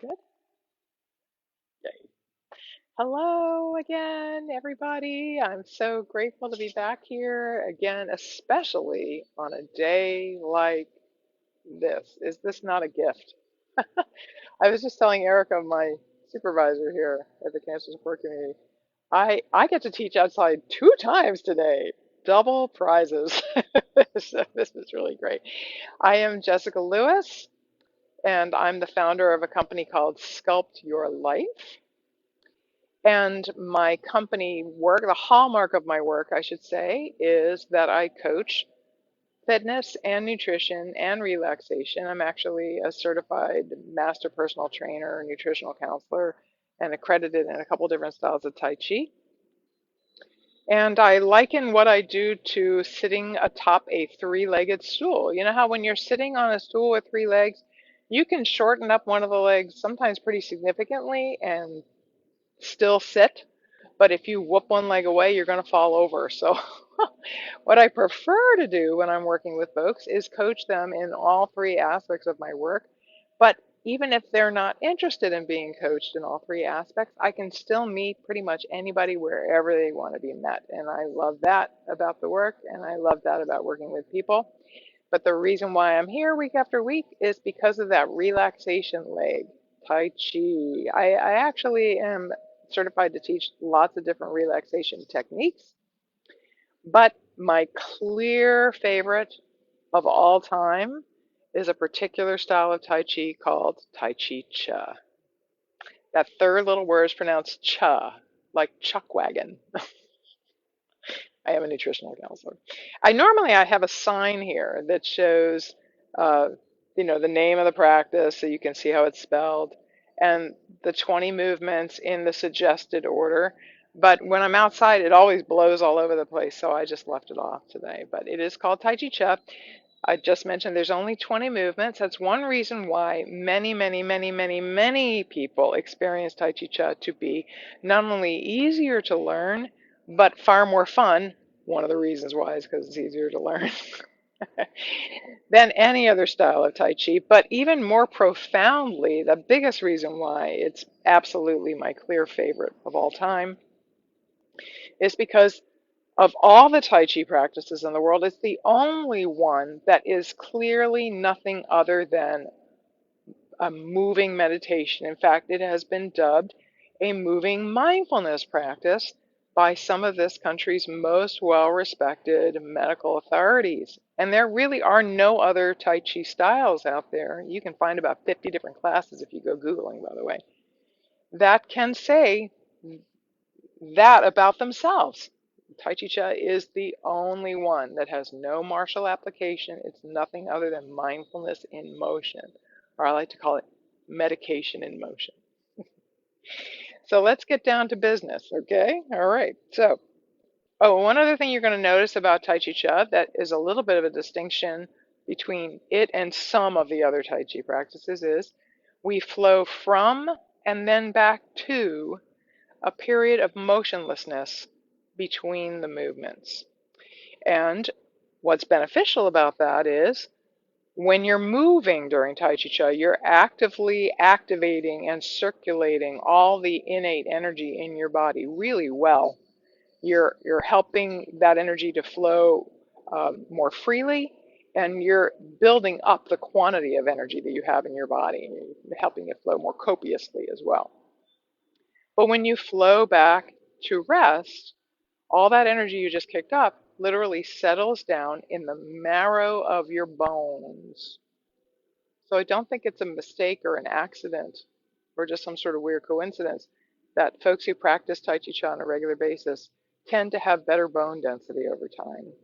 Good. Yay. Hello again, everybody. I'm so grateful to be back here again, especially on a day like this. Is this not a gift? I was just telling Erica, my supervisor here at the Cancer Support Community, I get to teach outside 2 times today. Double prizes. So this is really great. I am Jessica Lewis, and I'm the founder of a company called Sculpt Your Life. And my company work, the hallmark of my work, I should say, is that I coach fitness and nutrition and relaxation. I'm actually a certified master personal trainer, nutritional counselor, and accredited in a couple different styles of Tai Chi. And I liken what I do to sitting atop a three-legged stool. You know how when you're sitting on a stool with 3 legs, you can shorten up one of the legs sometimes pretty significantly and still sit, but if you whoop one leg away, you're going to fall over. So, what I prefer to do when I'm working with folks is coach them in all 3 aspects of my work. But even if they're not interested in being coached in all 3 aspects, I can still meet pretty much anybody wherever they want to be met. And I love that about the work, and I love that about working with people. But the reason why I'm here week after week is because of that relaxation leg, Tai Chi. I actually am certified to teach lots of different relaxation techniques, but my clear favorite of all time is a particular style of Tai Chi called Tai Chi Cha. That third little word is pronounced cha, like chuck wagon. I am a nutritional counselor. I have a sign here that shows, uh, the name of the practice, so you can see how it's spelled, and the 20 movements in the suggested order. But when I'm outside, it always blows all over the place, so I just left it off today. But it is called Tai Chi Cha. I just mentioned there's only 20 movements. That's one reason why many, many, many, many, many people experience Tai Chi Cha to be not only easier to learn, but far more fun. One of the reasons why is because it's easier to learn than any other style of Tai Chi. But even more profoundly, the biggest reason why it's absolutely my clear favorite of all time is because of all the Tai Chi practices in the world, it's the only one that is clearly nothing other than a moving meditation. In fact, it has been dubbed a moving mindfulness practice by some of this country's most well-respected medical authorities. And there really are no other Tai Chi styles out there. You can find about 50 different classes if you go Googling, by the way, that can say that about themselves. Tai Chi Cha is the only one that has no martial application. It's nothing other than mindfulness in motion, or I like to call it medication in motion. So let's get down to business, okay? All right. So, one other thing you're going to notice about Tai Chi Cha that is a little bit of a distinction between it and some of the other Tai Chi practices is we flow from and then back to a period of motionlessness between the movements. And what's beneficial about that is when you're moving during Tai Chi Cha, you're actively activating and circulating all the innate energy in your body really well. You're helping that energy to flow more freely, and you're building up the quantity of energy that you have in your body, and you're helping it flow more copiously as well. But when you flow back to rest, all that energy you just kicked up literally settles down in the marrow of your bones. So I don't think it's a mistake or an accident or just some sort of weird coincidence that folks who practice Tai Chi Cha on a regular basis tend to have better bone density over time.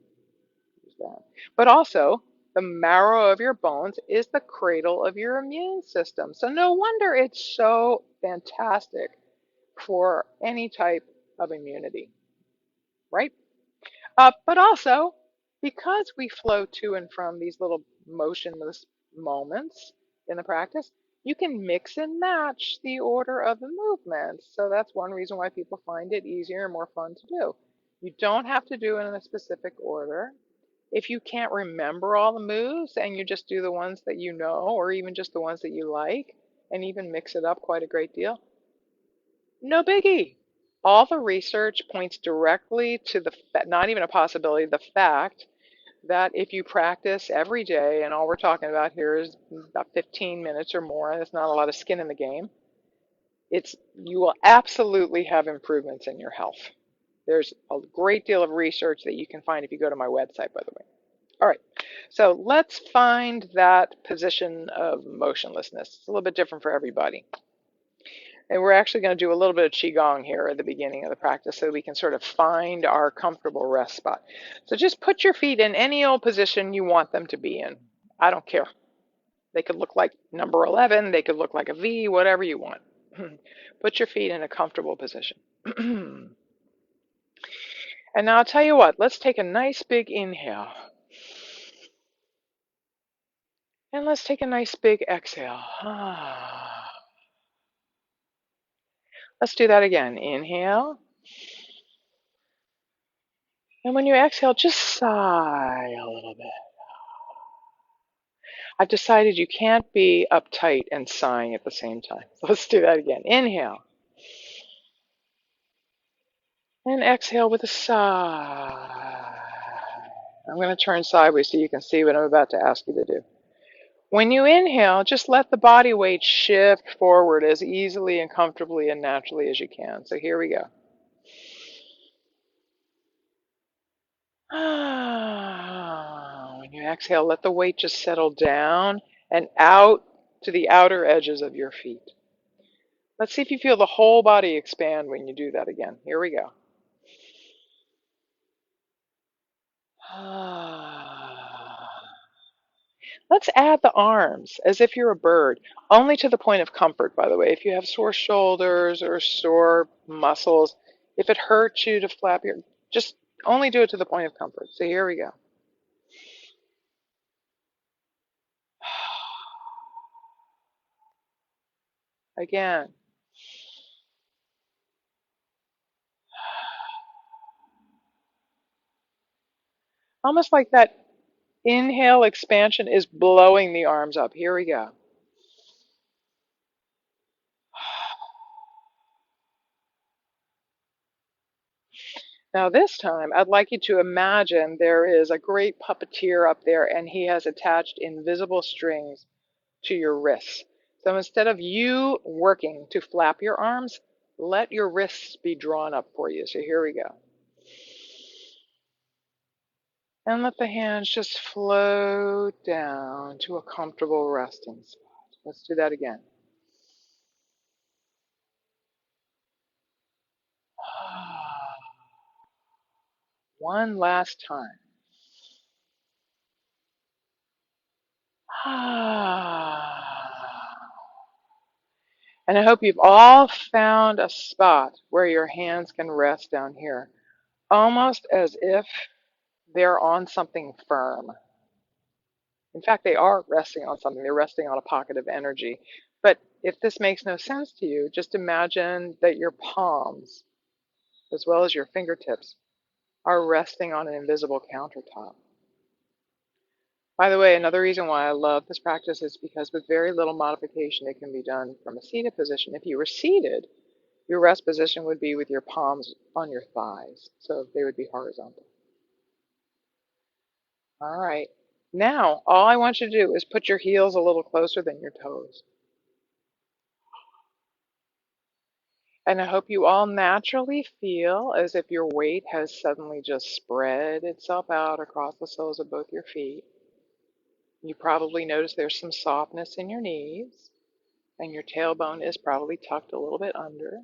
But also, the marrow of your bones is the cradle of your immune system. So no wonder it's so fantastic for any type of immunity, right? But also, because we flow to and from these little motionless moments in the practice, you can mix and match the order of the movements. So that's one reason why people find it easier and more fun to do. You don't have to do it in a specific order. If you can't remember all the moves and you just do the ones that you know, or even just the ones that you like, and even mix it up quite a great deal, no biggie. All the research points directly to not even a possibility, the fact that if you practice every day, and all we're talking about here is about 15 minutes or more, and there's not a lot of skin in the game, you will absolutely have improvements in your health. There's a great deal of research that you can find if you go to my website, by the way. All right, so let's find that position of motionlessness. It's a little bit different for everybody. And we're actually going to do a little bit of Qigong here at the beginning of the practice so we can sort of find our comfortable rest spot. So just put your feet in any old position you want them to be in. I don't care. They could look like number 11, they could look like a V, whatever you want. Put your feet in a comfortable position. And now I'll tell you what, let's take a nice big inhale. And let's take a nice big exhale. Let's do that again. Inhale. And when you exhale, just sigh a little bit. I've decided you can't be uptight and sighing at the same time. So let's do that again. Inhale. And exhale with a sigh. I'm going to turn sideways so you can see what I'm about to ask you to do. When you inhale, just let the body weight shift forward as easily and comfortably and naturally as you can. So here we go. When you exhale, let the weight just settle down and out to the outer edges of your feet. Let's see if you feel the whole body expand when you do that again. Here we go. Let's add the arms as if you're a bird, only to the point of comfort, by the way. If you have sore shoulders or sore muscles, if it hurts you to flap just only do it to the point of comfort. So here we go. Again. Almost like that inhale expansion is blowing the arms up. Here we go. Now this time, I'd like you to imagine there is a great puppeteer up there and he has attached invisible strings to your wrists. So instead of you working to flap your arms, let your wrists be drawn up for you. So here we go. And let the hands just float down to a comfortable resting spot. Let's do that again. One last time. And I hope you've all found a spot where your hands can rest down here, almost as if they're on something firm. In fact, they are resting on something. They're resting on a pocket of energy. But if this makes no sense to you, just imagine that your palms, as well as your fingertips, are resting on an invisible countertop. By the way, another reason why I love this practice is because with very little modification, it can be done from a seated position. If you were seated, your rest position would be with your palms on your thighs, so they would be horizontal. All right. Now, all I want you to do is put your heels a little closer than your toes. And I hope you all naturally feel as if your weight has suddenly just spread itself out across the soles of both your feet. You probably notice there's some softness in your knees, and your tailbone is probably tucked a little bit under.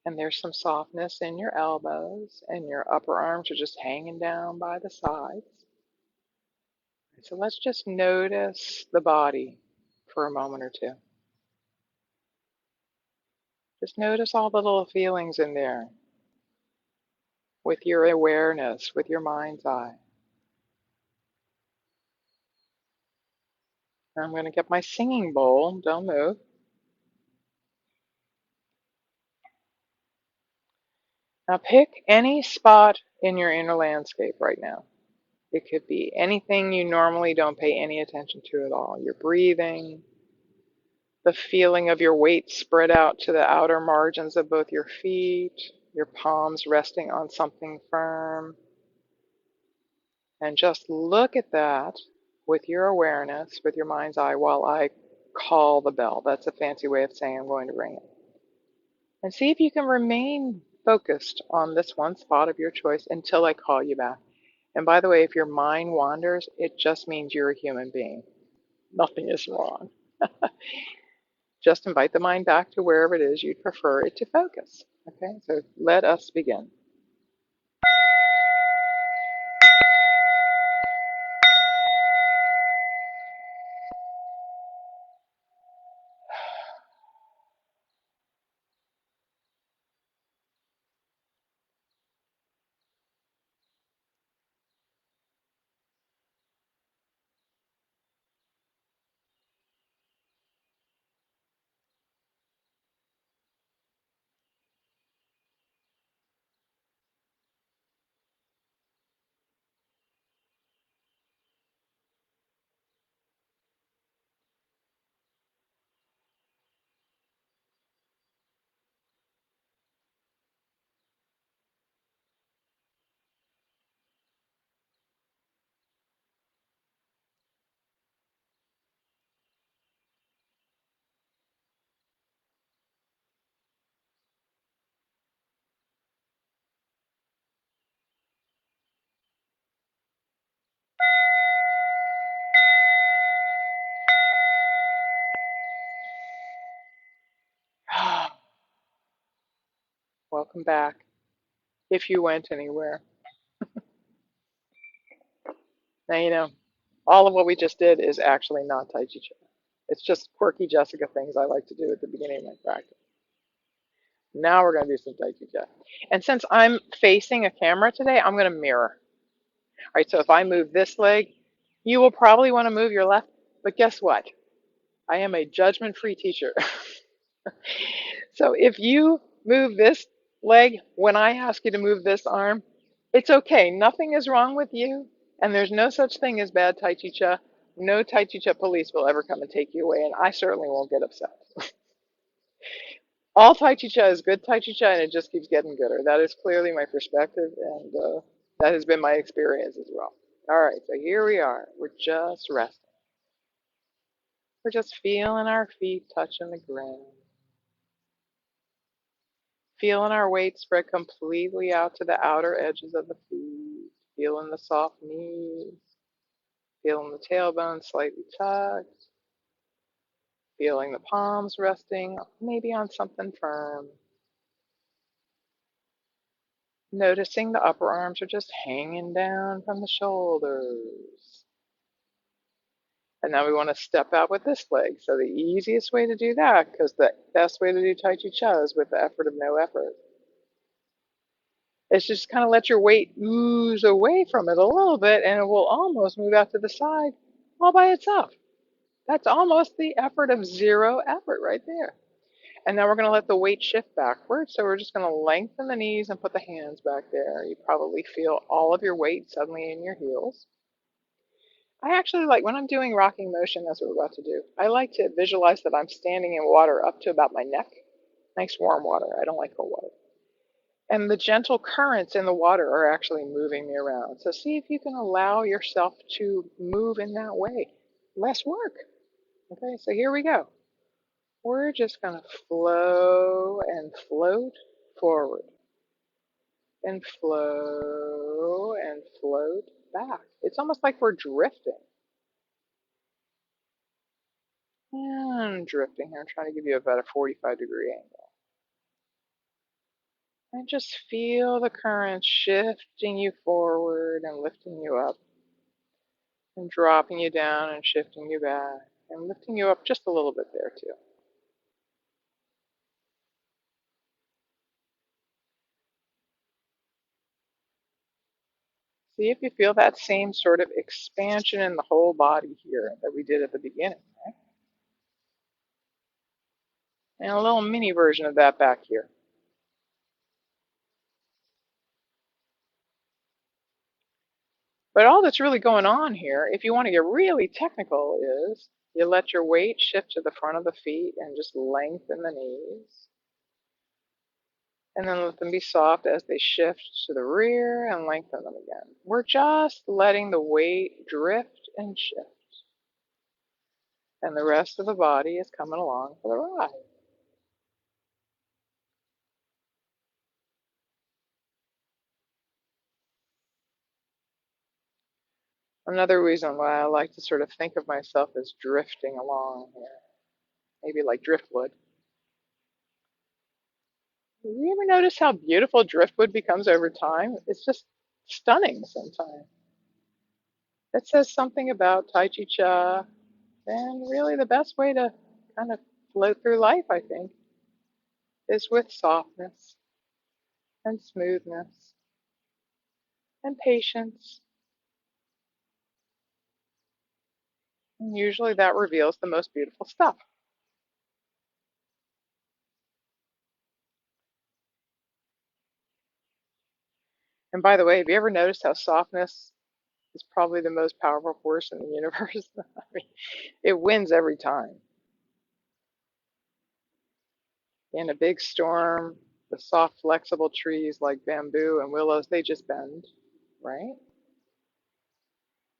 And there's some softness in your elbows, and your upper arms are just hanging down by the sides. So let's just notice the body for a moment or two. Just notice all the little feelings in there with your awareness, with your mind's eye. I'm going to get my singing bowl. Don't move. Now pick any spot in your inner landscape right now. It could be anything you normally don't pay any attention to at all. Your breathing, The feeling of your weight spread out to the outer margins of both your feet, your palms resting on something firm. And just look at that with your awareness, with your mind's eye, while I call the bell. That's a fancy way of saying I'm going to ring it. And see if you can remain focused on this one spot of your choice until I call you back. And by the way, if your mind wanders, it just means you're a human being. Nothing is wrong. Just invite the mind back to wherever it is you'd prefer it to focus. Okay, so let us begin. Welcome back. If you went anywhere. Now, all of what we just did is actually not Tai Chi. It's just quirky Jessica things I like to do at the beginning of my practice. Now we're going to do some Tai Chi. And since I'm facing a camera today, I'm going to mirror. All right, so if I move this leg, you will probably want to move your left. But guess what? I am a judgment-free teacher. So if you move this leg when I ask you to move this arm, it's okay. Nothing is wrong with you, and there's no such thing as bad Tai Chi Cha. No Tai Chi Cha police will ever come and take you away, and I certainly won't get upset. All Tai Chi Cha is good Tai Chi Cha, and it just keeps getting gooder. That is clearly my perspective, and that has been my experience as well. All right, so here we are. We're just resting. We're just feeling our feet touching the ground. Feeling our weight spread completely out to the outer edges of the feet. Feeling the soft knees. Feeling the tailbone slightly tucked. Feeling the palms resting maybe on something firm. Noticing the upper arms are just hanging down from the shoulders. And now we want to step out with this leg. So the easiest way to do that, because the best way to do Tai Chi Cha is with the effort of no effort, is just kind of let your weight ooze away from it a little bit, and it will almost move out to the side all by itself. That's almost the effort of zero effort right there. And now we're going to let the weight shift backwards. So we're just going to lengthen the knees and put the hands back there. You probably feel all of your weight suddenly in your heels. I actually like, when I'm doing rocking motion, as we're about to do, I like to visualize that I'm standing in water up to about my neck. Nice warm water. I don't like cold water. And the gentle currents in the water are actually moving me around. So see if you can allow yourself to move in that way. Less work. Okay, so here we go. We're just going to flow and float forward. And flow and float back. It's almost like we're drifting. And drifting here. I'm trying to give you about a 45-degree angle. And just feel the current shifting you forward and lifting you up. And dropping you down and shifting you back. And lifting you up just a little bit there too. See if you feel that same sort of expansion in the whole body here that we did at the beginning. Right? And a little mini version of that back here. But all that's really going on here, if you want to get really technical, is You let your weight shift to the front of the feet and just lengthen the knees. And then let them be soft as they shift to the rear and lengthen them again. We're just letting the weight drift and shift. And the rest of the body is coming along for the ride. Another reason why I like to sort of think of myself as drifting along here, maybe like driftwood. You ever notice how beautiful driftwood becomes over time? It's just stunning sometimes. It says something about Tai Chi Cha, and really the best way to kind of float through life, I think, is with softness and smoothness and patience. And usually that reveals the most beautiful stuff. And by the way, have you ever noticed how softness is probably the most powerful force in the universe? I mean, it wins every time. In a big storm, the soft, flexible trees like bamboo and willows, they just bend, right?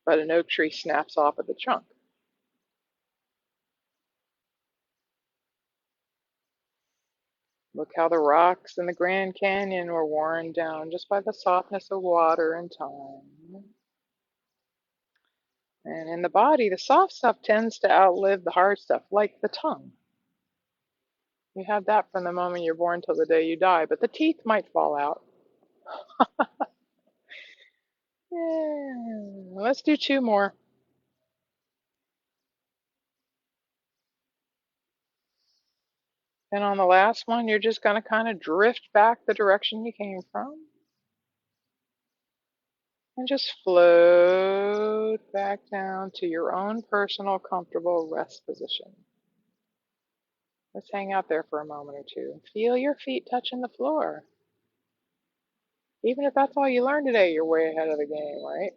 But an oak tree snaps off at the trunk. Look how the rocks in the Grand Canyon were worn down just by the softness of water and time. And in the body, the soft stuff tends to outlive the hard stuff, like the tongue. You have that from the moment you're born till the day you die, but the teeth might fall out. Yeah. Let's do two more. And on the last one, you're just going to kind of drift back the direction you came from and just float back down to your own personal comfortable rest position. Let's hang out there for a moment or two. Feel your feet touching the floor. Even if that's all you learned today, you're way ahead of the game, right?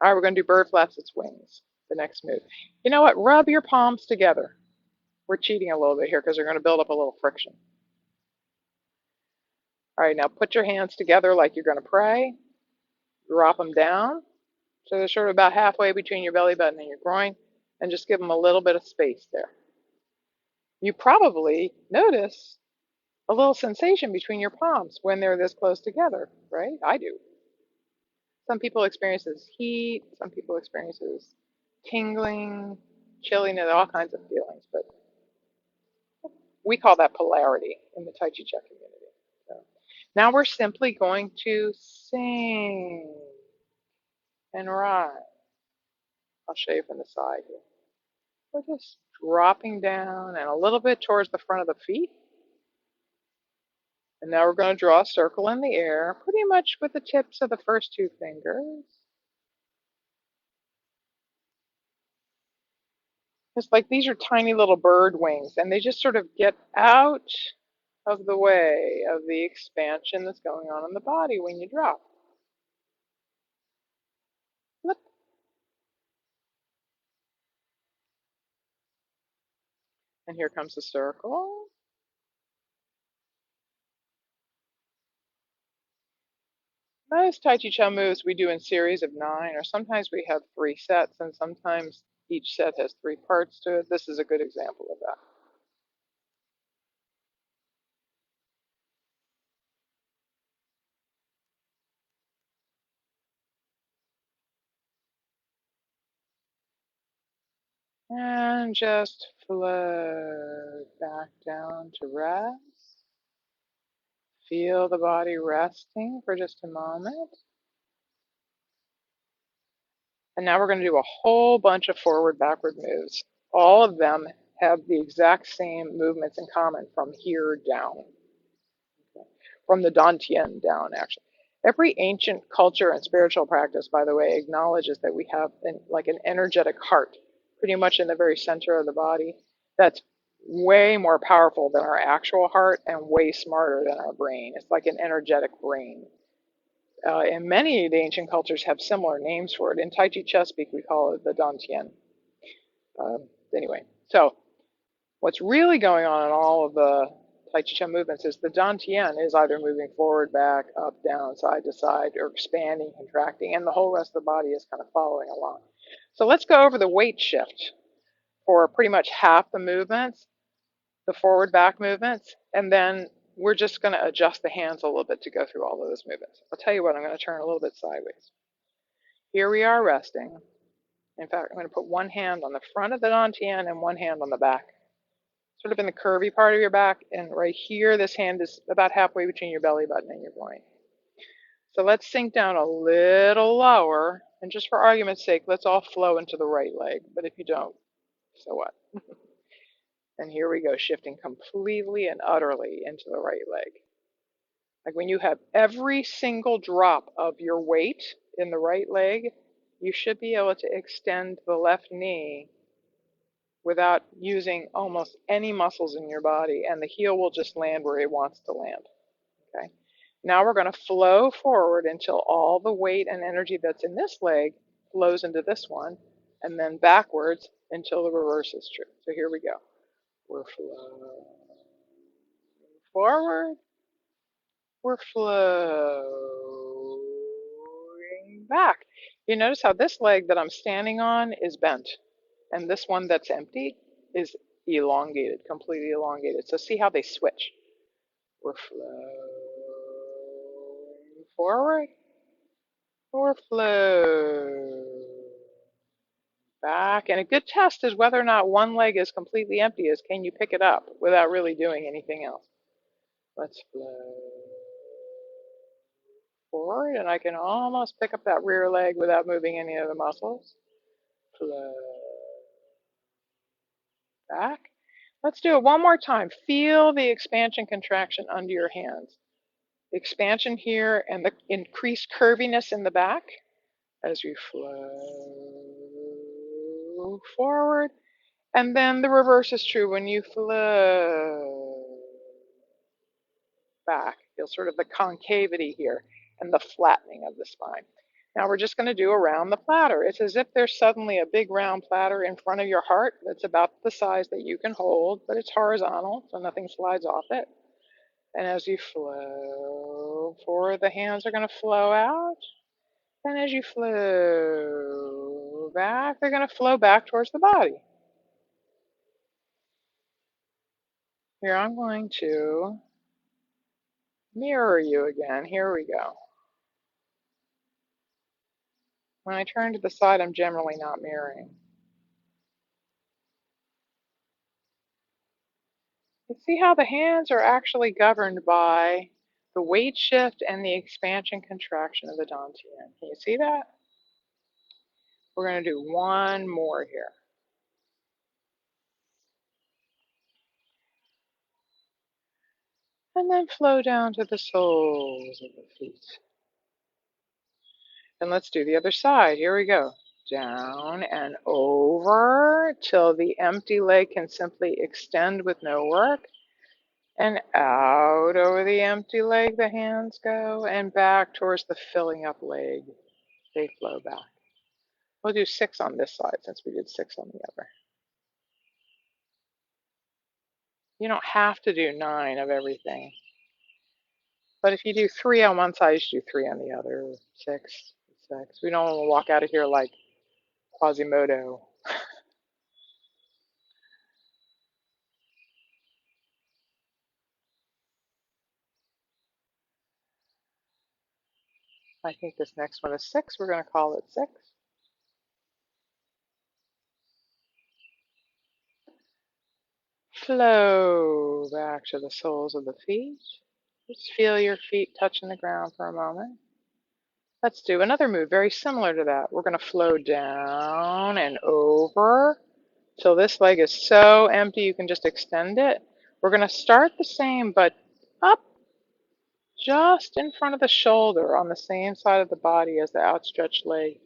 All right, we're going to do bird flaps its wings, the next move. You know what? Rub your palms together. We're cheating a little bit here because they're going to build up a little friction. All right, now put your hands together like you're going to pray. Drop them down. So they're sort of about halfway between your belly button and your groin, and just give them a little bit of space there. You probably notice a little sensation between your palms when they're this close together, right? I do. Some people experience heat, some people experience tingling, chilliness, all kinds of feelings, but we call that polarity in the Tai Chi Chuan community. So now we're simply going to sing and ride. I'll show you from the side here. We're just dropping down and a little bit towards the front of the feet. And now we're going to draw a circle in the air, pretty much with the tips of the first two fingers. It's like these are tiny little bird wings, and they just sort of get out of the way of the expansion that's going on in the body when you drop. Look. And here comes the circle. Most Tai Chi Chuan moves we do in series of 9, or sometimes we have 3 sets, and sometimes each set has 3 parts to it. This is a good example of that. And just float back down to rest. Feel the body resting for just a moment. And now we're going to do a whole bunch of forward backward moves. All of them have the exact same movements in common from here down, from the Dantian down, actually. Every ancient culture and spiritual practice, by the way, acknowledges that we have like an energetic heart, pretty much in the very center of the body, that's way more powerful than our actual heart and way smarter than our brain. It's like an energetic brain. And many of the ancient cultures have similar names for it. In Tai Chi chess speak, we call it the Dantian. Uh, anyway, so what's really going on in all of the Tai Chi Chuan movements is the Dantian is either moving forward, back, up, down, side to side, or expanding, contracting, and the whole rest of the body is kind of following along. So let's go over the weight shift for pretty much half the movements, the forward back movements, and then we're just going to adjust the hands a little bit to go through all of those movements. I'll tell you what, I'm going to turn a little bit sideways. Here we are resting. In fact, I'm going to put one hand on the front of the Dantian and one hand on the back, sort of in the curvy part of your back, and right here, this hand is about halfway between your belly button and your groin. So let's sink down a little lower, and just for argument's sake, let's all flow into the right leg, but if you don't, so what? And here we go, shifting completely and utterly into the right leg. Like when you have every single drop of your weight in the right leg, you should be able to extend the left knee without using almost any muscles in your body, and the heel will just land where it wants to land. Okay. Now we're going to flow forward until all the weight and energy that's in this leg flows into this one, and then backwards until the reverse is true. So here we go. We're flowing forward. We're flowing back. You notice how this leg that I'm standing on is bent, and this one that's empty is elongated, completely elongated. So see how they switch. We're flowing forward. We're flowing back. And a good test is whether or not one leg is completely empty is can you pick it up without really doing anything else. Let's flow forward, and I can almost pick up that rear leg without moving any of the muscles. Flow back. Let's do it one more time. Feel the expansion contraction under your hands. Expansion here and the increased curviness in the back as we flow forward. And then the reverse is true when you flow back. Feel sort of the concavity here and the flattening of the spine. Now we're just going to do around the platter. It's as if there's suddenly a big round platter in front of your heart that's about the size that you can hold, but it's horizontal, so nothing slides off it. And as you flow forward, the hands are going to flow out. And as you flow back, they're going to flow back towards the body. Here I'm going to mirror you again. Here we go. When I turn to the side, I'm generally not mirroring. You see how the hands are actually governed by the weight shift and the expansion contraction of the dantian. Can you see that? We're going to do one more here. And then flow down to the soles of the feet. And let's do the other side. Here we go. Down and over till the empty leg can simply extend with no work. And out over the empty leg the hands go, and back towards the filling up leg. They flow back. We'll do 6 on this side since we did 6 on the other. You don't have to do 9 of everything. But if you do 3 on one side, you should do 3 on the other. 6, 6. We don't want to walk out of here like Quasimodo. I think this next one is 6. We're going to call it 6. Flow back to the soles of the feet. Just feel your feet touching the ground for a moment. Let's do another move very similar to that. We're going to flow down and over till this leg is so empty you can just extend it. We're going to start the same but up just in front of the shoulder on the same side of the body as the outstretched leg.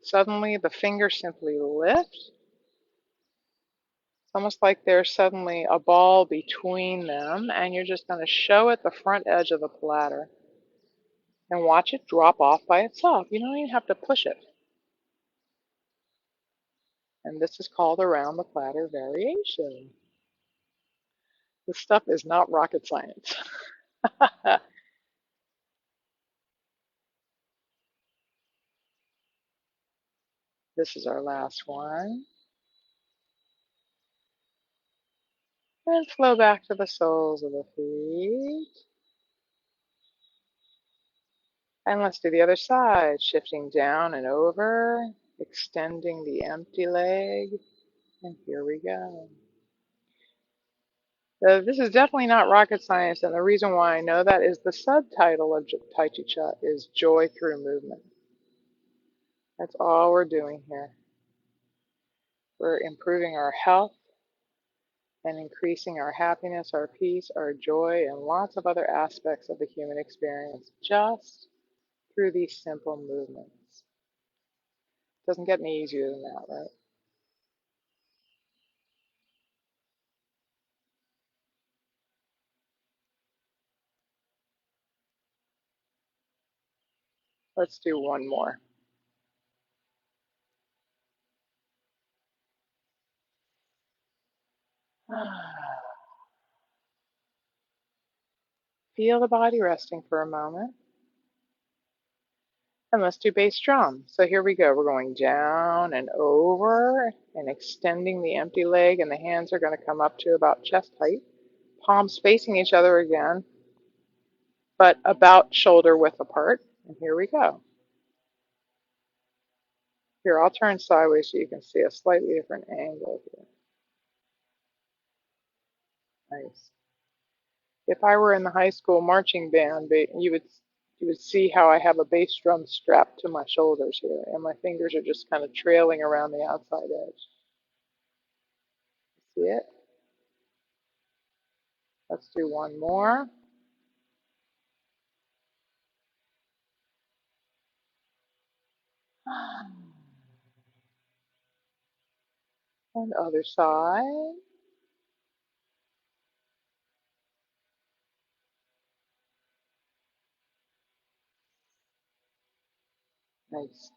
Suddenly the fingers simply lift. It's almost like there's suddenly a ball between them, and you're just going to show it the front edge of the platter. and watch it drop off by itself. You don't even have to push it. And this is called around the platter variation. This stuff is not rocket science. This is our last one. And flow back to the soles of the feet. And let's do the other side, shifting down and over, extending the empty leg. And here we go. So this is definitely not rocket science, and the reason why I know that is the subtitle of Tai Chi Cha is Joy Through Movement. That's all we're doing here. We're improving our health and increasing our happiness, our peace, our joy, and lots of other aspects of the human experience just through these simple movements. Doesn't get any easier than that, right? Let's do one more. Feel the body resting for a moment. And let's do bass drum. So here we go. We're going down and over and extending the empty leg, and the hands are going to come up to about chest height. Palms facing each other again, but about shoulder width apart. And here we go. Here, I'll turn sideways so you can see a slightly different angle here. Nice. If I were in the high school marching band, you would see how I have a bass drum strapped to my shoulders here, and my fingers are just kind of trailing around the outside edge. See it? Let's do one more. And other side. Nice.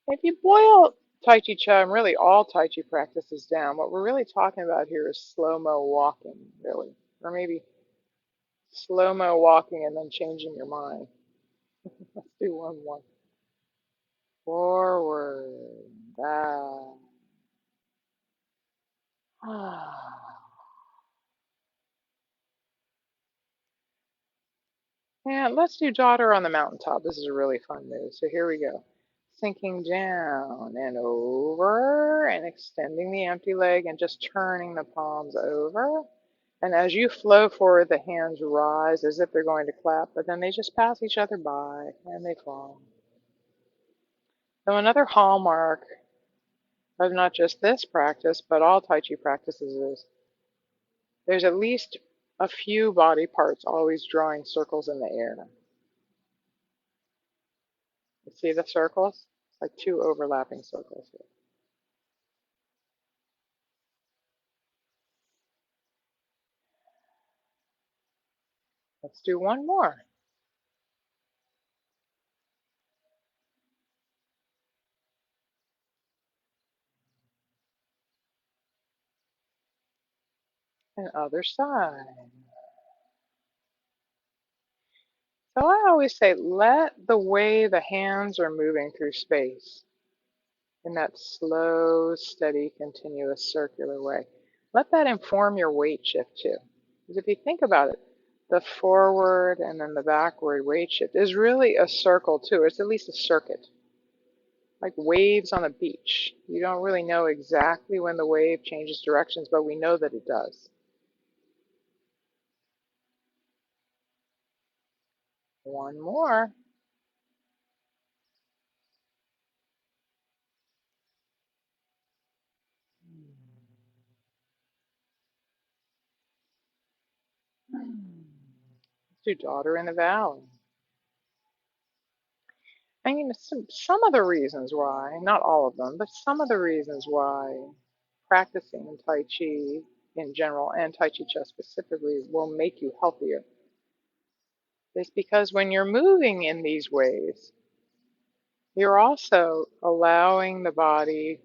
If you boil Tai Chi Cha and really all Tai Chi practices down, what we're really talking about here is slow-mo walking, really. Or maybe slow-mo walking and then changing your mind. Let's do one more. Forward, back. And let's do daughter on the mountaintop. This is a really fun move. So here we go. Sinking down and over and extending the empty leg and just turning the palms over. And as you flow forward, the hands rise as if they're going to clap, but then they just pass each other by and they fall. So another hallmark of not just this practice, but all Tai Chi practices is there's at least a few body parts always drawing circles in the air. You see the circles? It's like two overlapping circles here. Let's do one more. And other side. So I always say, let the way the hands are moving through space in that slow, steady, continuous circular way. Let that inform your weight shift too. Because if you think about it, the forward and then the backward weight shift is really a circle too. It's at least a circuit, like waves on a beach. You don't really know exactly when the wave changes directions, but we know that it does. One more. Let's do daughter in the valley. I mean, some of the reasons why, not all of them, but some of the reasons why practicing Tai Chi in general and Tai Chi Chuan specifically will make you healthier is because when you're moving in these ways, you're also allowing the body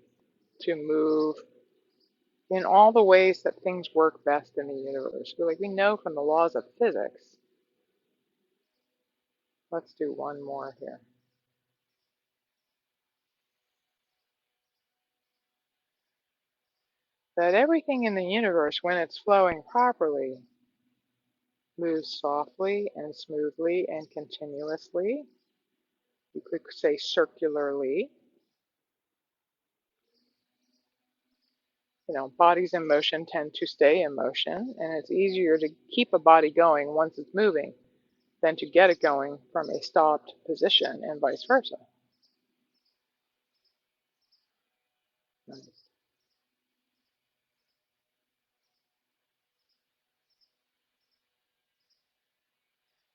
to move in all the ways that things work best in the universe. Like we know from the laws of physics. Let's do one more here. That everything in the universe, when it's flowing properly, moves softly and smoothly and continuously. You could say circularly. You know, bodies in motion tend to stay in motion, and it's easier to keep a body going once it's moving than to get it going from a stopped position, and vice versa.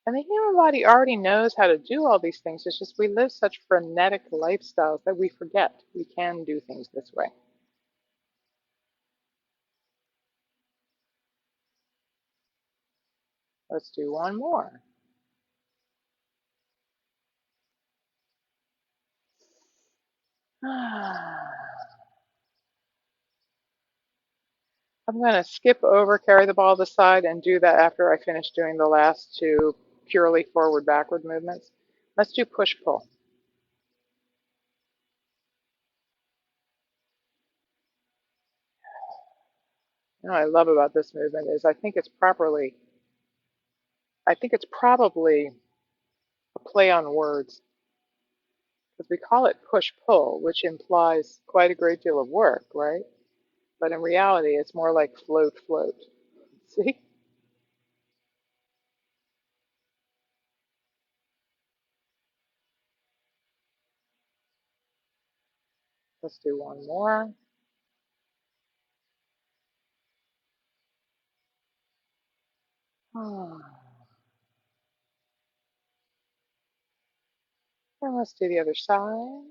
And the human body already knows how to do all these things. It's just we live such frenetic lifestyles that we forget we can do things this way. Let's do one more. I'm going to skip over, carry the ball to the side, and do that after I finish doing the last two purely forward-backward movements. Let's do push-pull. You know what I love about this movement is I think it's probably a play on words because we call it push-pull, which implies quite a great deal of work, right? But in reality, it's more like float. See? Let's do one more. And let's do the other side.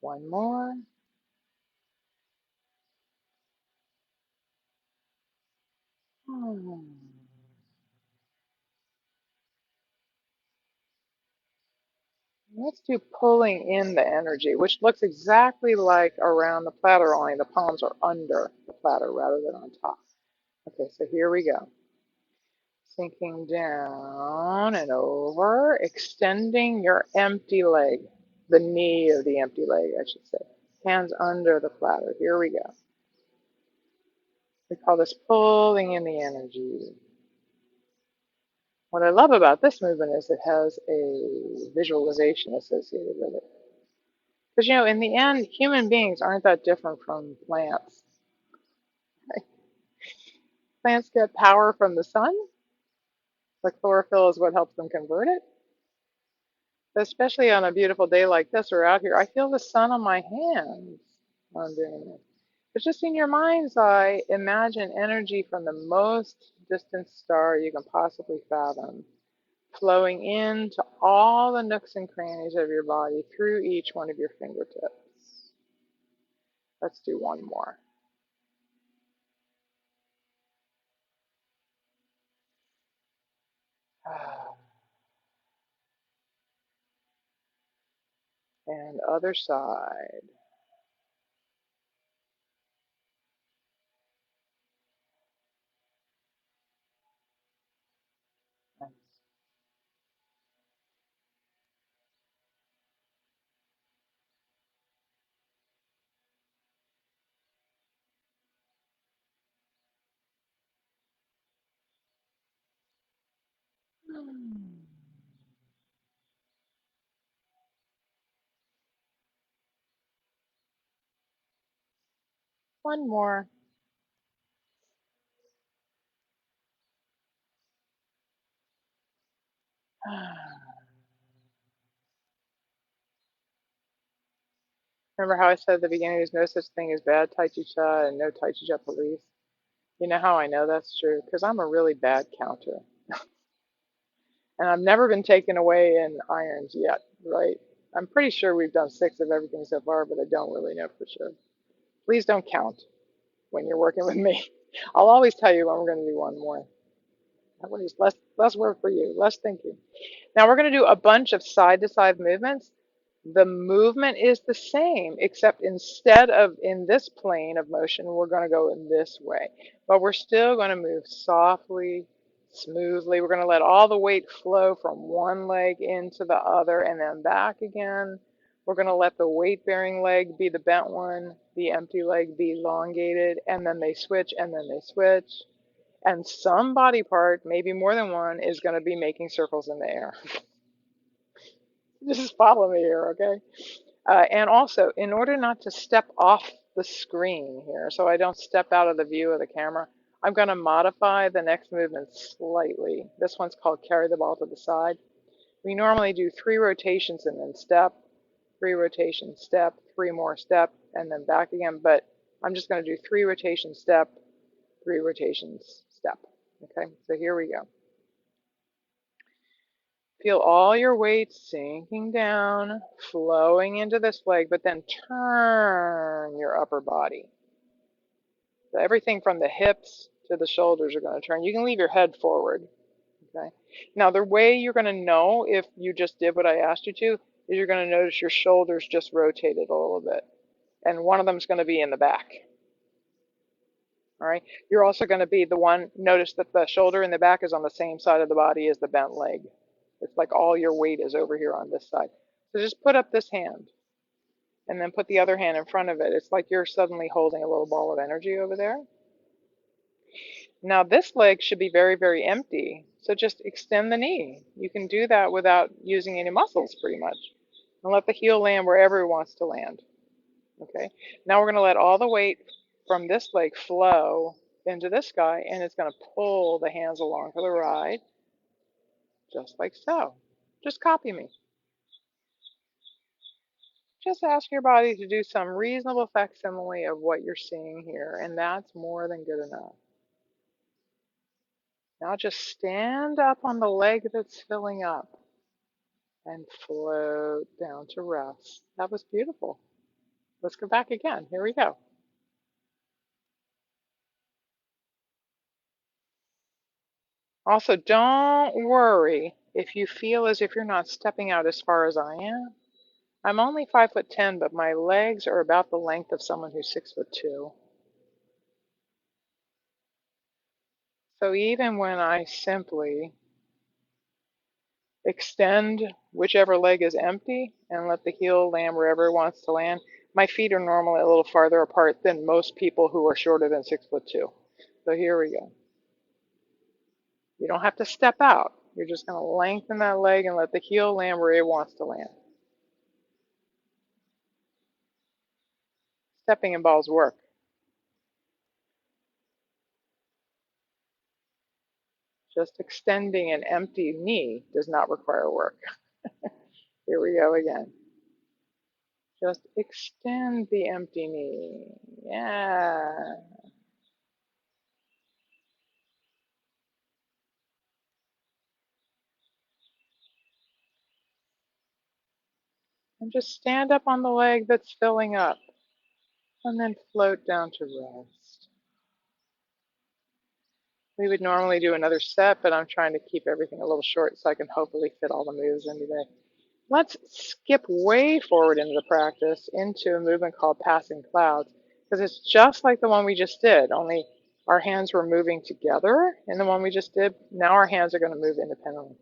One more. Let's do pulling in the energy, which looks exactly like around the platter, only the palms are under the platter rather than on top. Okay, so here we go. Sinking down and over, extending your empty leg, the knee of the empty leg, I should say. Hands under the platter. Here we go. We call this pulling in the energy. What I love about this movement is it has a visualization associated with it. Because, you know, in the end, human beings aren't that different from plants. Right? Plants get power from the sun. The chlorophyll is what helps them convert it. But especially on a beautiful day like this or out here, I feel the sun on my hands when I'm doing it. But just in your mind's eye, imagine energy from the most distant star you can possibly fathom, flowing into all the nooks and crannies of your body through each one of your fingertips. Let's do one more. And other side. One more. Remember how I said at the beginning there's no such thing as bad Tai Chi Cha and no Tai Chi Cha police? You know how I know that's true? Because I'm a really bad counter. And I've never been taken away in irons yet, right? I'm pretty sure we've done 6 of everything so far, but I don't really know for sure. Please don't count when you're working with me. I'll always tell you when we're going to do one more. That way it's less work for you, less thinking. Now we're going to do a bunch of side to side movements. The movement is the same, except instead of in this plane of motion, we're going to go in this way. But we're still going to move softly, smoothly. We're going to let all the weight flow from one leg into the other and then back again. We're going to let the weight-bearing leg be the bent one, the empty leg be elongated, and then they switch, and then they switch. And some body part, maybe more than one, is going to be making circles in the air. Just follow me here, okay? And also, in order not to step off the screen here, so I don't step out of the view of the camera, I'm going to modify the next movement slightly. This one's called carry the ball to the side. We normally do 3 rotations and then step, 3 rotations, step, 3 more step, and then back again. But I'm just going to do 3 rotations, step, 3 rotations, step. Okay, so here we go. Feel all your weight sinking down, flowing into this leg, but then turn your upper body. So everything from the hips to the shoulders are going to turn. You can leave your head forward. Okay. Now, the way you're going to know if you just did what I asked you to is you're going to notice your shoulders just rotated a little bit. And one of them is going to be in the back. All right. You're also going to be the one, notice that the shoulder in the back is on the same side of the body as the bent leg. It's like all your weight is over here on this side. So just put up this hand and then put the other hand in front of it. It's like you're suddenly holding a little ball of energy over there. Now this leg should be very, very empty. So just extend the knee. You can do that without using any muscles pretty much. And let the heel land wherever it wants to land. Okay. Now we're going to let all the weight from this leg flow into this guy, and it's going to pull the hands along for the ride, just like so. Just copy me. Just ask your body to do some reasonable facsimile of what you're seeing here, and that's more than good enough. Now just stand up on the leg that's filling up and float down to rest. That was beautiful. Let's go back again. Here we go. Also, don't worry if you feel as if you're not stepping out as far as I am. I'm only 5'10", but my legs are about the length of someone who's 6'2". So even when I simply extend whichever leg is empty and let the heel land wherever it wants to land, my feet are normally a little farther apart than most people who are shorter than 6'2". So here we go. You don't have to step out. You're just going to lengthen that leg and let the heel land where it wants to land. Stepping involves work. Just extending an empty knee does not require work. Here we go again. Just extend the empty knee. Yeah. And just stand up on the leg that's filling up. And then float down to rest. We would normally do another set, but I'm trying to keep everything a little short so I can hopefully fit all the moves in today. Let's skip way forward into the practice into a movement called passing clouds, because it's just like the one we just did, only our hands were moving together in the one we just did. Now our hands are going to move independently.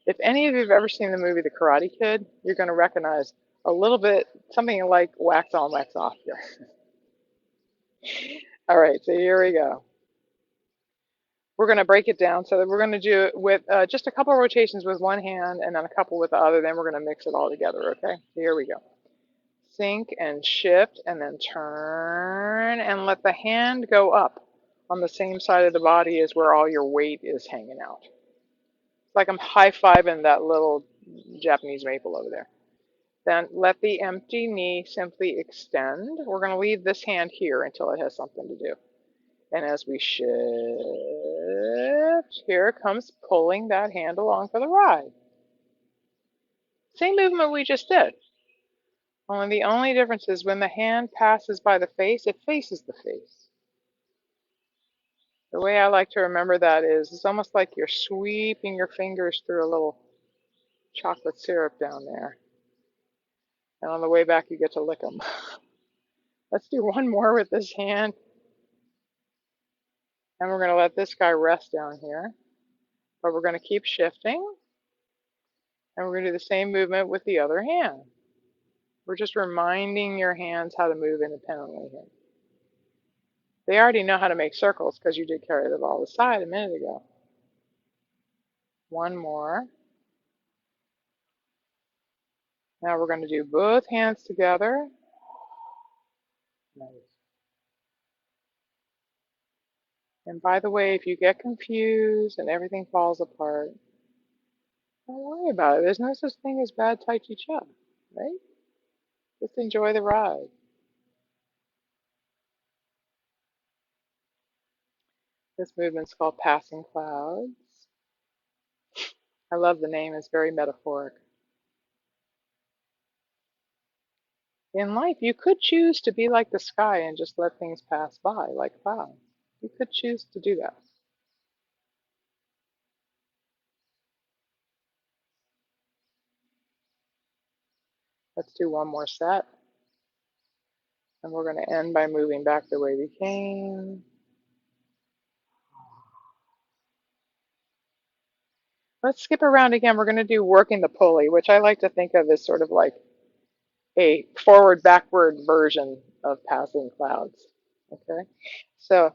If any of you have ever seen the movie The Karate Kid, you're going to recognize a little bit, something like wax on, wax off here. All right, so here we go. We're going to break it down so that we're going to do it with just a couple of rotations with one hand and then a couple with the other. Then we're going to mix it all together, okay? So here we go. Sink and shift and then turn and let the hand go up on the same side of the body as where all your weight is hanging out. It's like I'm high-fiving that little Japanese maple over there. Then let the empty knee simply extend. We're going to leave this hand here until it has something to do. And as we shift, here comes pulling that hand along for the ride. Same movement we just did. Only the only difference is when the hand passes by the face, it faces the face. The way I like to remember that is it's almost like you're sweeping your fingers through a little chocolate syrup down there. And on the way back, you get to lick them. Let's do one more with this hand. And we're going to let this guy rest down here. But we're going to keep shifting. And we're going to do the same movement with the other hand. We're just reminding your hands how to move independently here. They already know how to make circles because you did carry the ball aside a minute ago. One more. Now we're going to do both hands together. Nice. And by the way, if you get confused and everything falls apart, don't worry about it. There's no such thing as bad Tai Chi Chuan, right? Just enjoy the ride. This movement's called Passing Clouds. I love the name. It's very metaphoric. In life, you could choose to be like the sky and just let things pass by like clouds. You could choose to do that. Let's do one more set. And we're going to end by moving back the way we came. Let's skip around again. We're going to do working the pulley, which I like to think of as sort of like a forward-backward version of passing clouds. Okay? So,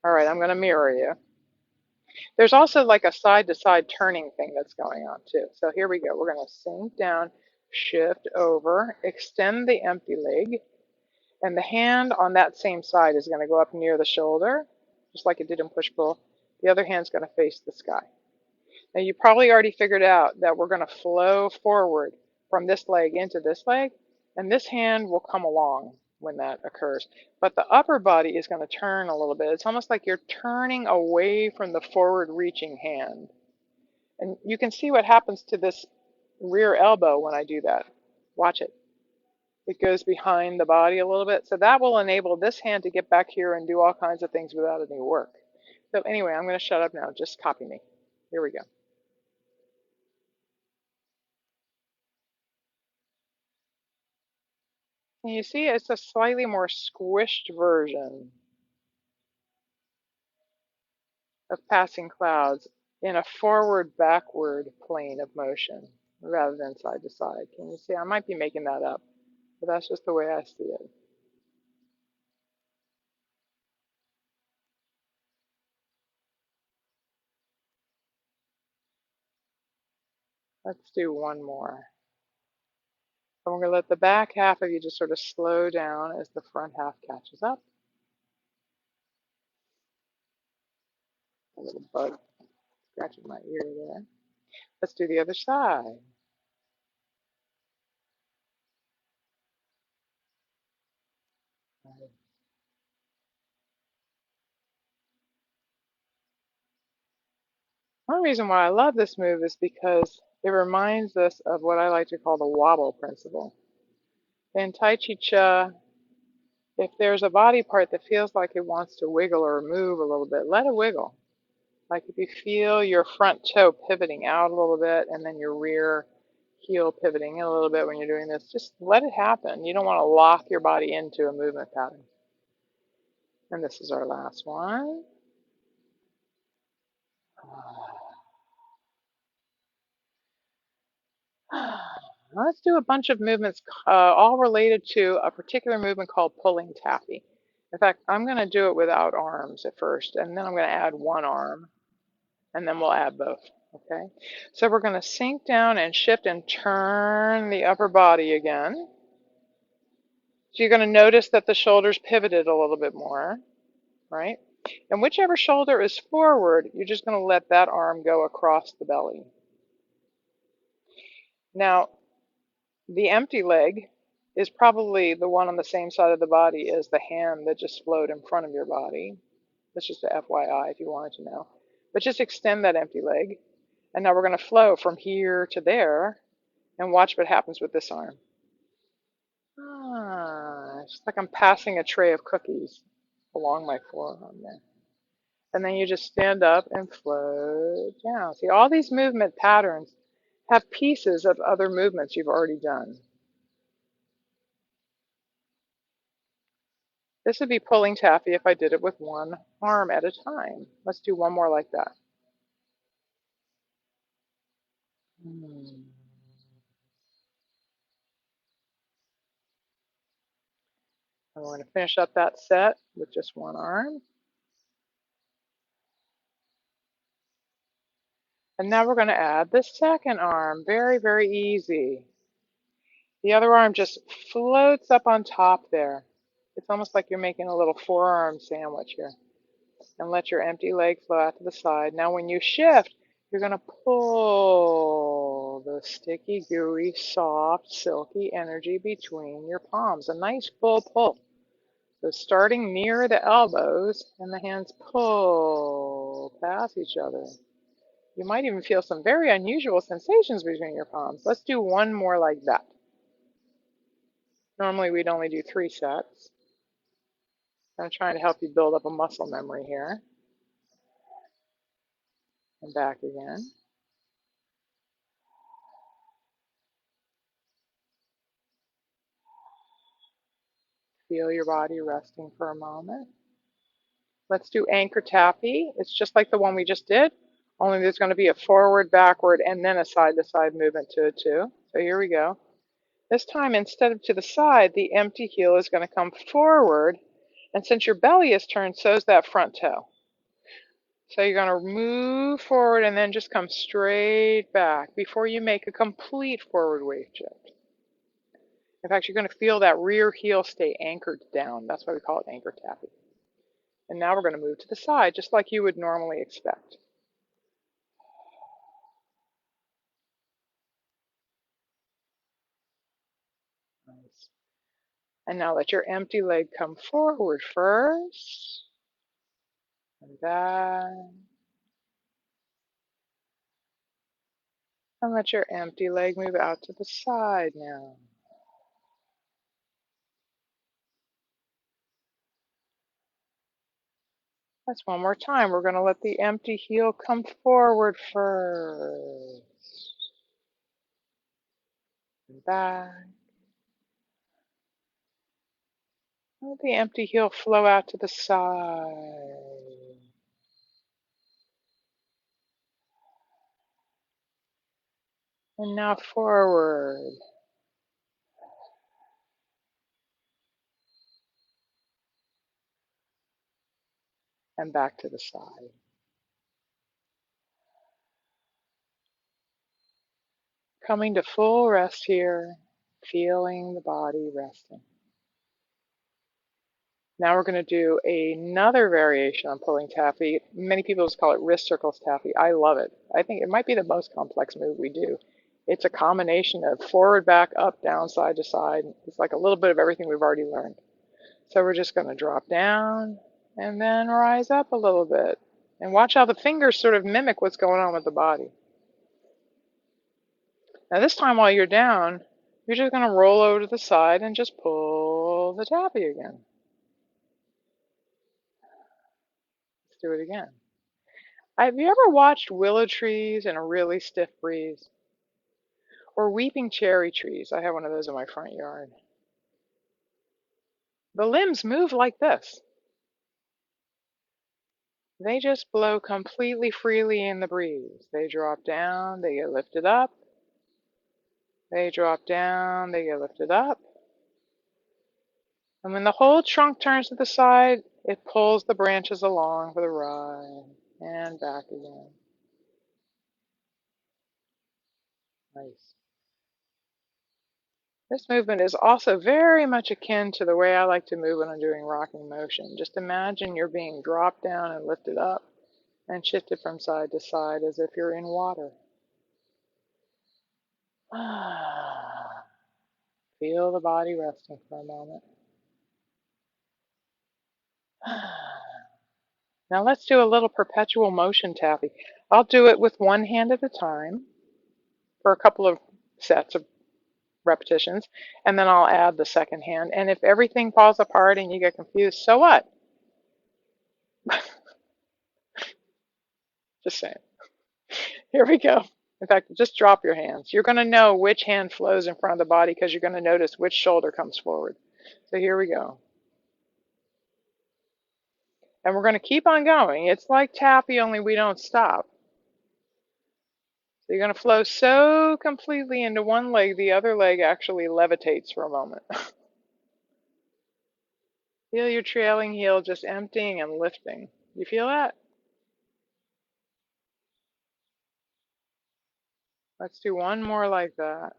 all right, I'm going to mirror you. There's also like a side-to-side turning thing that's going on too. So here we go. We're going to sink down, shift over, extend the empty leg, and the hand on that same side is going to go up near the shoulder, just like it did in push-pull. The other hand's going to face the sky. Now you probably already figured out that we're going to flow forward from this leg into this leg, and this hand will come along when that occurs. But the upper body is going to turn a little bit. It's almost like you're turning away from the forward reaching hand. And you can see what happens to this rear elbow when I do that. Watch it. It goes behind the body a little bit. So that will enable this hand to get back here and do all kinds of things without any work. So anyway, I'm going to shut up now. Just copy me. Here we go. And you see it's a slightly more squished version of passing clouds in a forward-backward plane of motion rather than side to side. Can you see? I might be making that up, but that's just the way I see it. Let's do one more. And we're going to let the back half of you just sort of slow down as the front half catches up. A little bug scratching my ear there. Let's do the other side. One reason why I love this move is because it reminds us of what I like to call the wobble principle. In Tai Chi Chuan, if there's a body part that feels like it wants to wiggle or move a little bit, let it wiggle. Like if you feel your front toe pivoting out a little bit and then your rear heel pivoting in a little bit when you're doing this, just let it happen. You don't want to lock your body into a movement pattern. And this is our last one. Let's do a bunch of movements all related to a particular movement called pulling taffy. In fact, I'm going to do it without arms at first, and then I'm going to add one arm, and then we'll add both. Okay? So we're going to sink down and shift and turn the upper body again. So you're going to notice that the shoulders pivoted a little bit more, right? And whichever shoulder is forward, you're just going to let that arm go across the belly. Now, the empty leg is probably the one on the same side of the body as the hand that just flowed in front of your body. That's just a FYI if you wanted to know. But just extend that empty leg. And now we're going to flow from here to there and watch what happens with this arm. It's like I'm passing a tray of cookies along my forearm there. And then you just stand up and float down. See, all these movement patterns have pieces of other movements you've already done. This would be pulling taffy if I did it with one arm at a time. Let's do one more like that. And we're going to finish up that set with just one arm. And now we're going to add the second arm. Very, very easy. The other arm just floats up on top there. It's almost like you're making a little forearm sandwich here. And let your empty leg flow out to the side. Now when you shift, you're going to pull the sticky, gooey, soft, silky energy between your palms. A nice full pull. So starting near the elbows, and the hands pull past each other. You might even feel some very unusual sensations between your palms. Let's do one more like that. Normally we'd only do 3 sets. I'm trying to help you build up a muscle memory here. And back again. Feel your body resting for a moment. Let's do anchor taffy. It's just like the one we just did, only there's going to be a forward, backward, and then a side-to-side movement to it too. So here we go. This time, instead of to the side, the empty heel is going to come forward, and since your belly is turned, so is that front toe. So you're going to move forward and then just come straight back before you make a complete forward wave shift. In fact, you're going to feel that rear heel stay anchored down. That's why we call it anchor taffy. And now we're going to move to the side, just like you would normally expect. Nice. And now let your empty leg come forward first. And back. And let your empty leg move out to the side now. That's one more time. We're going to let the empty heel come forward first. And back. Let the empty heel flow out to the side. And now forward. And back to the side. Coming to full rest here, feeling the body resting. Now we're going to do another variation on pulling taffy. Many people just call it wrist circles taffy. I love it. I think it might be the most complex move we do. It's a combination of forward, back, up, down, side to side. It's like a little bit of everything we've already learned. So we're just going to drop down and then rise up a little bit. And watch how the fingers sort of mimic what's going on with the body. Now this time while you're down, you're just going to roll over to the side and just pull the taffy again. Let's do it again. Have you ever watched willow trees in a really stiff breeze? Or weeping cherry trees? I have one of those in my front yard. The limbs move like this. They just blow completely freely in the breeze. They drop down, they get lifted up. They drop down, they get lifted up. And when the whole trunk turns to the side, it pulls the branches along for the ride. And back again. Nice. This movement is also very much akin to the way I like to move when I'm doing rocking motion. Just imagine you're being dropped down and lifted up and shifted from side to side as if you're in water. Feel the body resting for a moment. Now let's do a little perpetual motion taffy. I'll do it with one hand at a time for a couple of sets of repetitions, and then I'll add the second hand. And if everything falls apart and you get confused, so what? Just saying. Here we go. In fact, just drop your hands. You're going to know which hand flows in front of the body because you're going to notice which shoulder comes forward. So here we go. And we're going to keep on going. It's like taffy, only we don't stop. So you're going to flow so completely into one leg, the other leg actually levitates for a moment. Feel your trailing heel just emptying and lifting. You feel that? Let's do one more like that.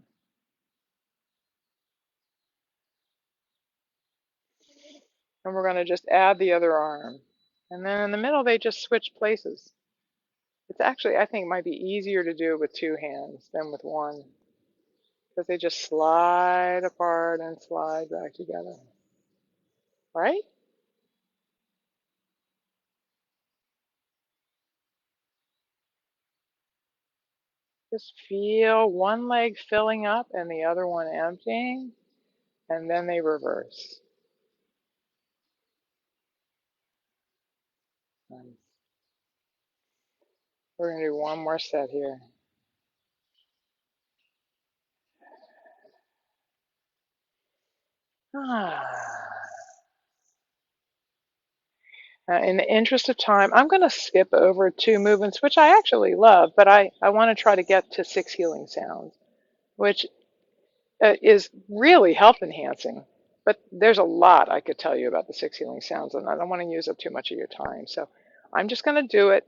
And we're going to just add the other arm. And then in the middle, they just switch places. It's actually, I think, might be easier to do it with two hands than with one, because they just slide apart and slide back together. Right? Just feel one leg filling up and the other one emptying, and then they reverse. Nice. We're going to do one more set here. In the interest of time, I'm going to skip over two movements, which I actually love, but I want to try to get to 6 healing sounds, which is really health enhancing. But there's a lot I could tell you about the 6 healing sounds, and I don't want to use up too much of your time. So I'm just going to do it,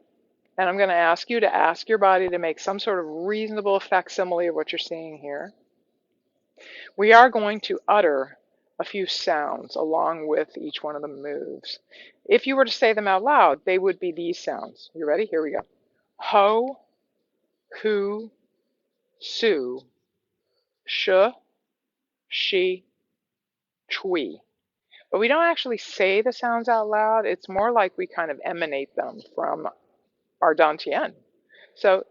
and I'm going to ask you to ask your body to make some sort of reasonable facsimile of what you're seeing here. We are going to utter a few sounds along with each one of the moves. If you were to say them out loud, they would be these sounds. You ready? Here we go. Ho, hu, su, sh, she, chui. But we don't actually say the sounds out loud. It's more like we kind of emanate them from our dantian. So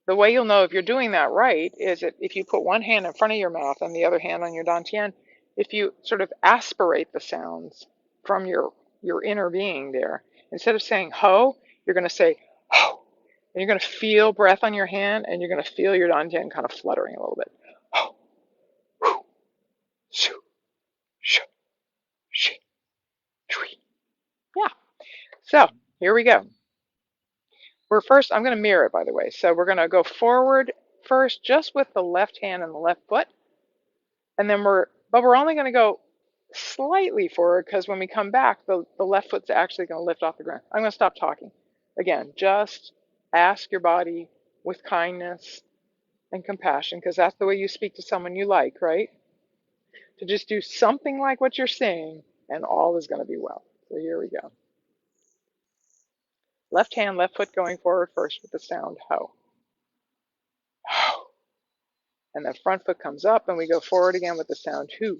the way you'll know if you're doing that right is that if you put one hand in front of your mouth and the other hand on your dantian, if you sort of aspirate the sounds from your inner being there, instead of saying ho, you're going to say ho. And you're going to feel breath on your hand, and you're going to feel your dantian kind of fluttering a little bit. Ho, hu, su, sh, shi, chui. Yeah. So here we go. I'm going to mirror it, by the way. So we're going to go forward first, just with the left hand and the left foot. And then we're only going to go slightly forward because when we come back, the left foot's actually going to lift off the ground. I'm going to stop talking. Again, just ask your body with kindness and compassion, because that's the way you speak to someone you like, right? To just do something like what you're saying, and all is going to be well. So here we go. Left hand, left foot going forward first with the sound ho. Ho. And the front foot comes up, and we go forward again with the sound hu.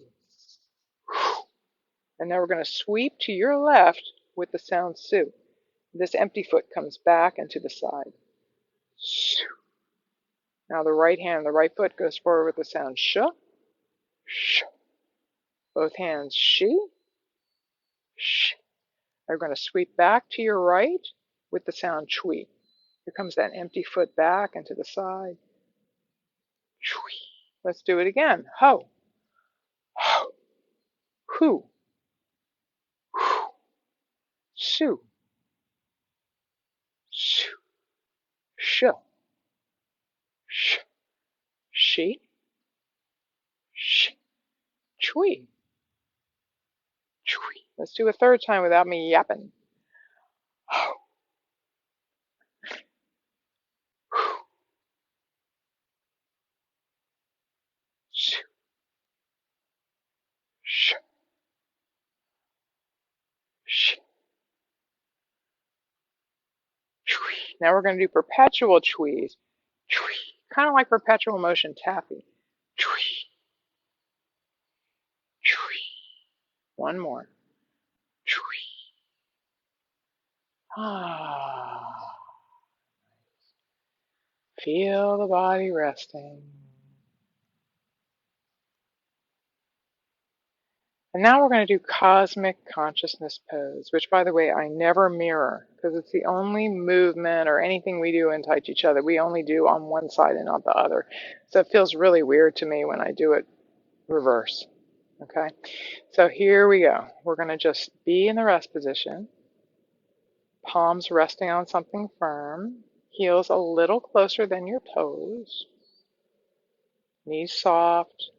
And now we're going to sweep to your left with the sound su. This empty foot comes back and to the side. Now the right hand, the right foot goes forward with the sound sh. Sh. Both hands shi. Sh. We're going to sweep back to your right with the sound chui. Here comes that empty foot back and to the side. Chui. Let's do it again. Ho. Ho. Hu. Hu. Su. Su. Sh. Sh. Shi. Sh. Chui. Chui. Let's do a third time without me yapping. Ho. Hu. Su. Now we're going to do perpetual Qis. Kind of like perpetual motion taffy. One more. Ah, feel the body resting. And now we're going to do cosmic consciousness pose, which, by the way, I never mirror because it's the only movement or anything we do in Tai Chi Cha that we only do on one side and not the other. So it feels really weird to me when I do it reverse. Okay, so here we go. We're going to just be in the rest position, palms resting on something firm, heels a little closer than your toes, knees soft,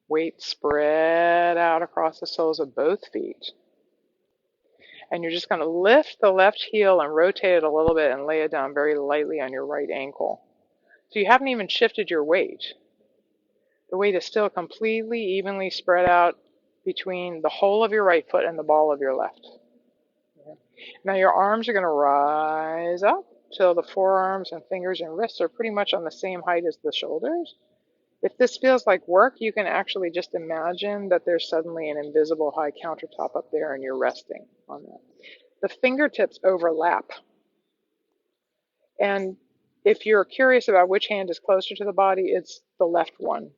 weight spread out across the soles of both feet. And you're just going to lift the left heel and rotate it a little bit and lay it down very lightly on your right ankle. So you haven't even shifted your weight. The weight is still completely evenly spread out between the whole of your right foot and the ball of your left. Now your arms are going to rise up till the forearms and fingers and wrists are pretty much on the same height as the shoulders. If this feels like work, you can actually just imagine that there's suddenly an invisible high countertop up there and you're resting on that. The fingertips overlap. And if you're curious about which hand is closer to the body, it's the left one.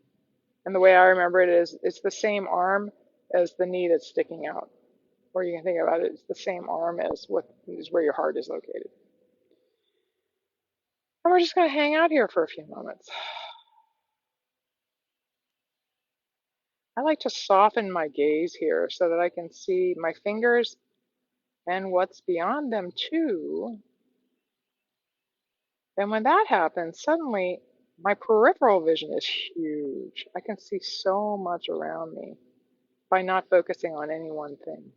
And the way I remember it is it's the same arm as the knee that's sticking out. Or you can think about it, it's the same arm as what is where your heart is located. And we're just going to hang out here for a few moments. I like to soften my gaze here so that I can see my fingers and what's beyond them too. And when that happens, suddenly my peripheral vision is huge. I can see so much around me by not focusing on any one thing.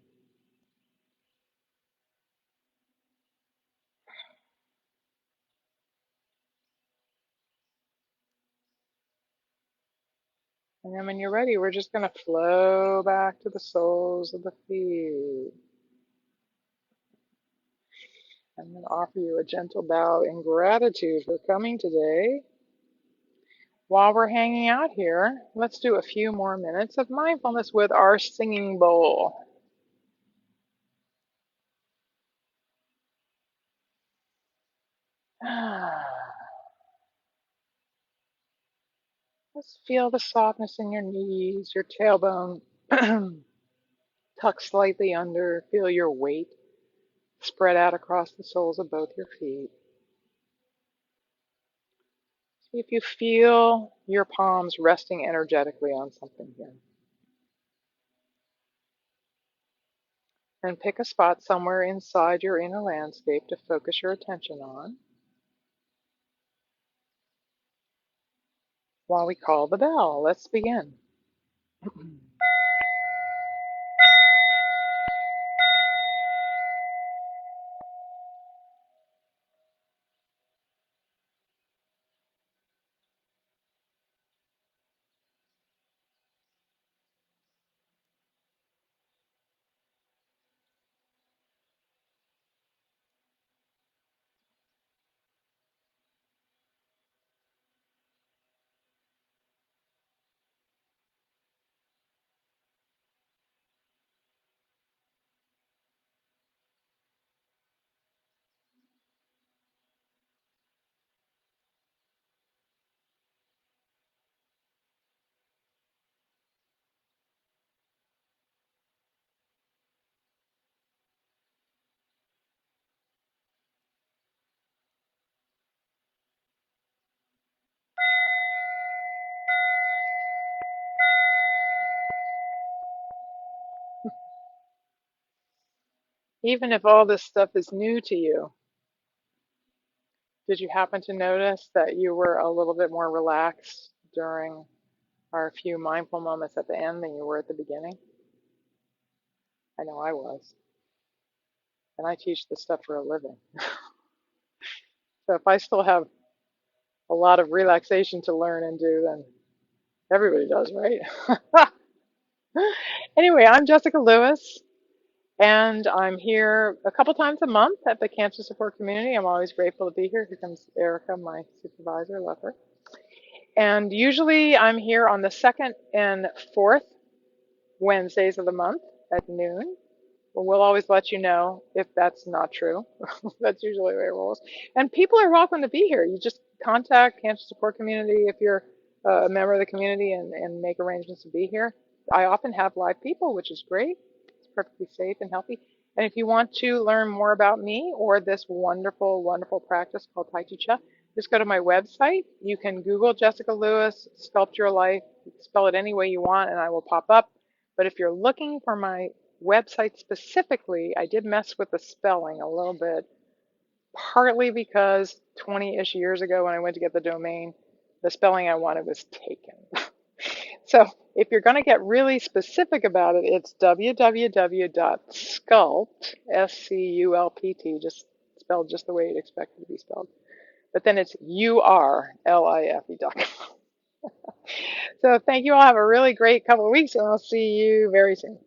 And then when you're ready, we're just going to flow back to the soles of the feet. I'm going to offer you a gentle bow in gratitude for coming today. While we're hanging out here, let's do a few more minutes of mindfulness with our singing bowl. Just feel the softness in your knees, your tailbone tuck slightly under. Feel your weight spread out across the soles of both your feet. See if you feel your palms resting energetically on something here. And pick a spot somewhere inside your inner landscape to focus your attention on while we call the bell. Let's begin. Even if all this stuff is new to you, did you happen to notice that you were a little bit more relaxed during our few mindful moments at the end than you were at the beginning? I know I was. And I teach this stuff for a living. So if I still have a lot of relaxation to learn and do, then everybody does, right? Anyway, I'm Jessica Lewis, And I'm here a couple times a month at the Cancer Support Community. I'm always grateful to be here. Here comes Erica, my supervisor. Love her. And usually I'm here on the second and fourth Wednesdays of the month at noon. Well, we'll always let you know if that's not true. That's usually the way it rolls. And people are welcome to be here. You just contact Cancer Support Community if you're a member of the community and make arrangements to be here. I often have live people, which is great. It's perfectly safe and healthy. And if you want to learn more about me or this wonderful, wonderful practice called Tai Chi Cha, just go to my website. You can Google Jessica Lewis, Sculpt Your Life, spell it any way you want, and I will pop up. But if you're looking for my website specifically, I did mess with the spelling a little bit, partly because 20-ish years ago when I went to get the domain, the spelling I wanted was taken. So if you're going to get really specific about it, it's www.sculpt, S-C-U-L-P-T, just spelled just the way you'd expect it to be spelled. But then it's URLIFE.com. So thank you all. Have a really great couple of weeks, and I'll see you very soon.